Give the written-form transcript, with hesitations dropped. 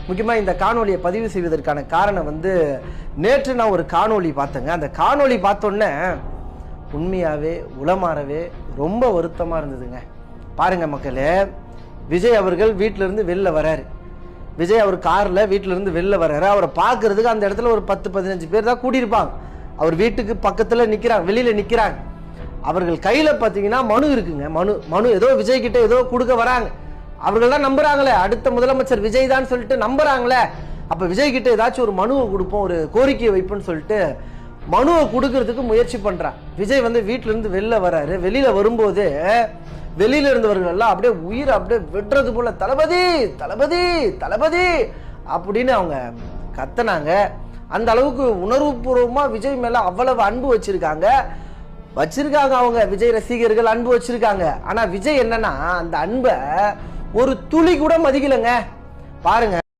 முக்கியமாக இந்த காணொலியை பதிவு செய்வதற்கான காரணம் வந்து நேற்று நான் ஒரு காணொலி பார்த்தேங்க. அந்த காணொலி பார்த்தோன்னே உண்மையாகவே உளமாறவே ரொம்ப வருத்தமாக இருந்ததுங்க. பாருங்க மக்களே, விஜய் அவர்கள் வீட்டிலேருந்து வெளில வராரு. விஜய் அவர் காரில் வீட்டிலேருந்து வெளில வர்றாரு. அவரை பார்க்கறதுக்கு அந்த இடத்துல ஒரு 10-15 பேர் தான் கூட்டியிருப்பாங்க. அவர் வீட்டுக்கு பக்கத்தில் நிற்கிறாங்க, வெளியில் நிற்கிறாங்க. அவர்கள் கையில் பார்த்தீங்கன்னா மனு இருக்குங்க. மனு ஏதோ விஜய் கிட்ட ஏதோ கொடுக்க வராங்க. அவர்கள் தான் நம்புறாங்களே, அடுத்த முதலமைச்சர் விஜய் தான் சொல்லிட்டு நம்புறாங்களே. அப்போ விஜய் கிட்ட ஏதாச்சும் ஒரு மனுவை கொடுப்போம், ஒரு கோரிக்கையை வைப்போம்னு சொல்லிட்டு மனுவை கொடுக்கறதுக்கு முயற்சி பண்றான். விஜய் வந்து வீட்டிலேருந்து வெளில வர்றாரு. வெளியில வரும்போது வெளியில இருந்தவர்கள் எல்லாம் அப்படியே உயிரை அப்படியே வெட்டுறது போல தளபதி தளபதி தளபதி அப்படின்னு அவங்க கத்தனாங்க. அந்த அளவுக்கு உணர்வுபூர்வமா விஜய் மேல அவ்வளவு அன்பு வச்சிருக்காங்க. அவங்க விஜய் ரசிகர்கள் அன்பு வச்சிருக்காங்க. ஆனா விஜய் என்னன்னா அந்த அன்பை ஒரு துளி கூட மதிக்கலைங்க. பாருங்க.